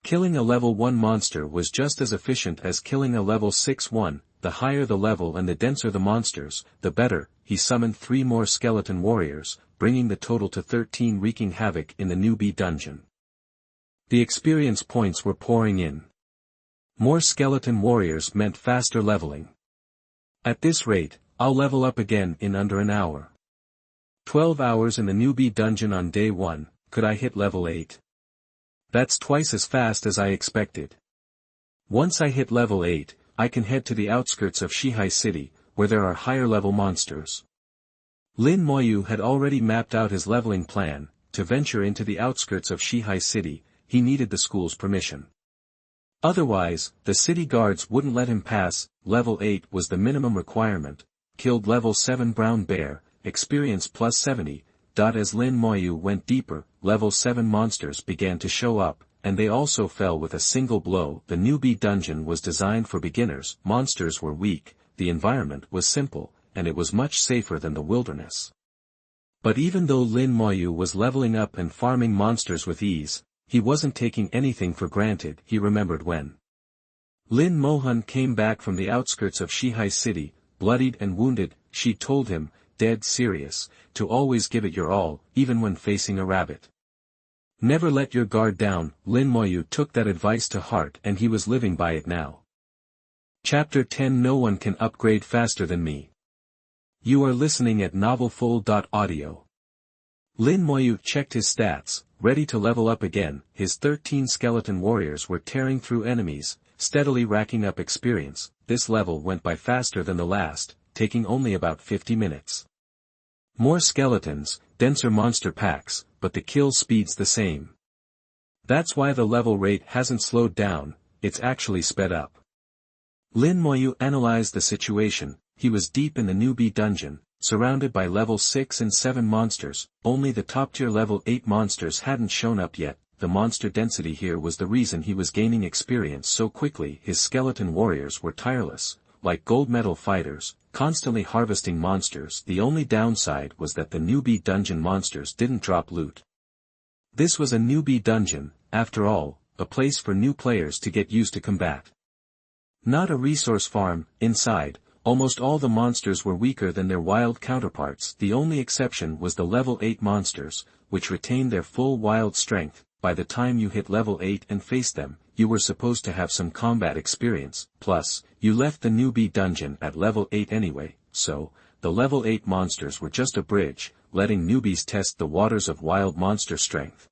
Killing a level 1 monster was just as efficient as killing a level 6 one. The higher the level and the denser the monsters, the better. He summoned 3 more skeleton warriors, bringing the total to 13, wreaking havoc in the newbie dungeon. The experience points were pouring in. More skeleton warriors meant faster leveling. At this rate, I'll level up again in under an hour. 12 hours in the newbie dungeon on day 1, could I hit level 8? That's twice as fast as I expected. Once I hit level 8, I can head to the outskirts of Shihai City, where there are higher level monsters. Lin Moyu had already mapped out his leveling plan. To venture into the outskirts of Shihai City, he needed the school's permission. Otherwise, the city guards wouldn't let him pass. Level 8 was the minimum requirement. Killed level 7 Brown Bear, experience plus 70. As Lin Moyu went deeper, level 7 monsters began to show up, and they also fell with a single blow. The newbie dungeon was designed for beginners. Monsters were weak, the environment was simple, and it was much safer than the wilderness. But even though Lin Moyu was leveling up and farming monsters with ease, he wasn't taking anything for granted. He remembered when Lin Moyu came back from the outskirts of Shihai City, bloodied and wounded. She told him, dead serious, to always give it your all, even when facing a rabbit. Never let your guard down. Lin Moyu took that advice to heart and he was living by it now. Chapter 10 No one can upgrade faster than me. You are listening at novelfull.audio. Lin Moyu checked his stats, ready to level up again. His 13 skeleton warriors were tearing through enemies, steadily racking up experience. This level went by faster than the last, taking only about 50 minutes. More skeletons, denser monster packs, but the kill speed's the same. That's why the level rate hasn't slowed down, it's actually sped up. Lin Moyu analyzed the situation. He was deep in the newbie dungeon, surrounded by level 6 and 7 monsters. Only the top-tier level 8 monsters hadn't shown up yet. The monster density here was the reason he was gaining experience so quickly. His skeleton warriors were tireless, like gold medal fighters, constantly harvesting monsters. The only downside was that the newbie dungeon monsters didn't drop loot. This was a newbie dungeon, after all, a place for new players to get used to combat. Not a resource farm. Inside, almost all the monsters were weaker than their wild counterparts. The only exception was the level 8 monsters, which retained their full wild strength. By the time you hit level 8 and faced them, you were supposed to have some combat experience. Plus, you left the newbie dungeon at level 8 anyway, so, the level 8 monsters were just a bridge, letting newbies test the waters of wild monster strength.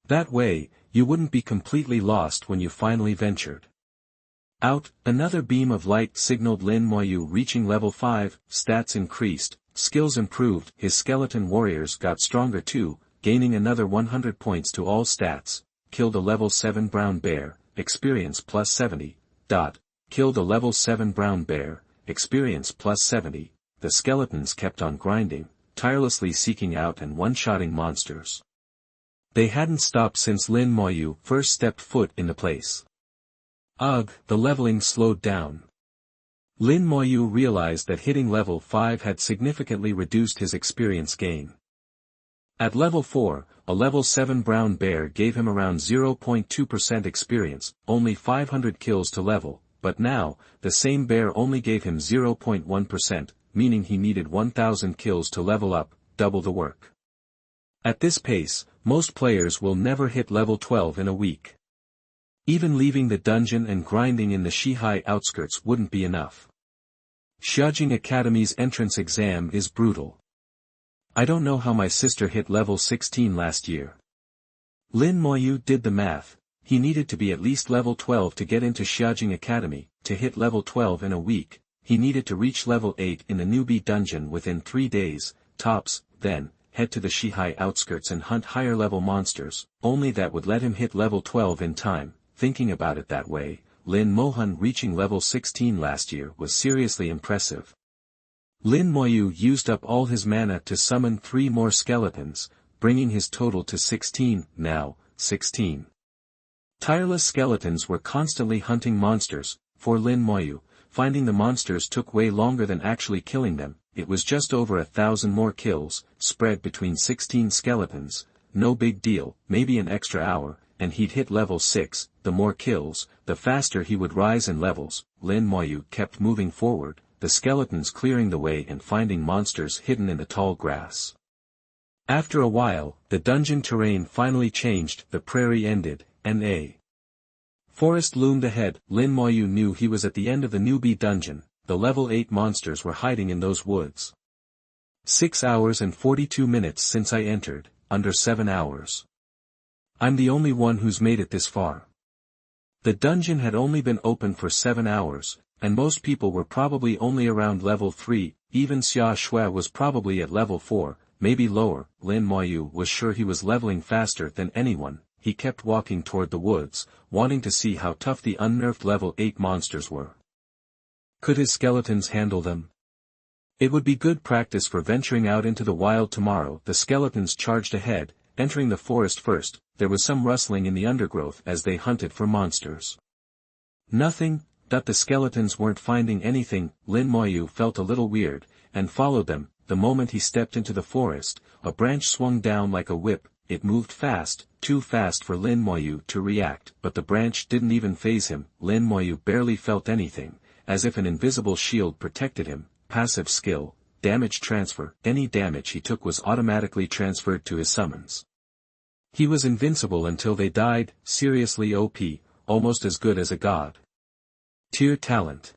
That way, you wouldn't be completely lost when you finally ventured out. Another beam of light signaled Lin Moyu reaching level 5, stats increased, skills improved. His skeleton warriors got stronger too, gaining another 100 points to all stats. Killed a level 7 brown bear, experience plus 70. Killed a level 7 brown bear, experience plus 70. The skeletons kept on grinding, tirelessly seeking out and one-shotting monsters. They hadn't stopped since Lin Moyu first stepped foot in the place. Ugh, the leveling slowed down. Lin Moyu realized that hitting level 5 had significantly reduced his experience gain. At level 4, a level 7 brown bear gave him around 0.2% experience, only 500 kills to level, but now, the same bear only gave him 0.1%, meaning he needed 1000 kills to level up, double the work. At this pace, most players will never hit level 12 in a week. Even leaving the dungeon and grinding in the Shihai outskirts wouldn't be enough. Xiaoqiang Academy's entrance exam is brutal. I don't know how my sister hit level 16 last year. Lin Moyu did the math. He needed to be at least level 12 to get into Xiaoqiang Academy. To hit level 12 in a week, he needed to reach level 8 in the newbie dungeon within 3 days, tops, then, head to the Shihai outskirts and hunt higher level monsters. Only that would let him hit level 12 in time. Thinking about it that way, Lin Mohan reaching level 16 last year was seriously impressive. Lin Moyu used up all his mana to summon 3 more skeletons, bringing his total to 16, now, 16. Tireless skeletons were constantly hunting monsters. For Lin Moyu, finding the monsters took way longer than actually killing them. It was just over 1,000 more kills, spread between 16 skeletons. No big deal, maybe an extra hour, and he'd hit level 6. The more kills, the faster he would rise in levels. Lin Moyu kept moving forward, the skeletons clearing the way and finding monsters hidden in the tall grass. After a while, the dungeon terrain finally changed. The prairie ended, and a forest loomed ahead. Lin Moyu knew he was at the end of the newbie dungeon. The level 8 monsters were hiding in those woods. 6 hours and 42 minutes since I entered, under 7 hours. I'm the only one who's made it this far. The dungeon had only been open for 7 hours, and most people were probably only around level 3, even Xia Shui was probably at level 4, maybe lower. Lin Moyu was sure he was leveling faster than anyone. He kept walking toward the woods, wanting to see how tough the unnerved level 8 monsters were. Could his skeletons handle them? It would be good practice for venturing out into the wild tomorrow. The skeletons charged ahead, entering the forest first. There was some rustling in the undergrowth as they hunted for monsters. Nothing, that the skeletons weren't finding anything. Lin Moyu felt a little weird, and followed them. The moment he stepped into the forest, a branch swung down like a whip. It moved fast, too fast for Lin Moyu to react, but the branch didn't even faze him. Lin Moyu barely felt anything, as if an invisible shield protected him. Passive skill, damage transfer. Any damage he took was automatically transferred to his summons. He was invincible until they died. Seriously OP, almost as good as a god. Tier talent.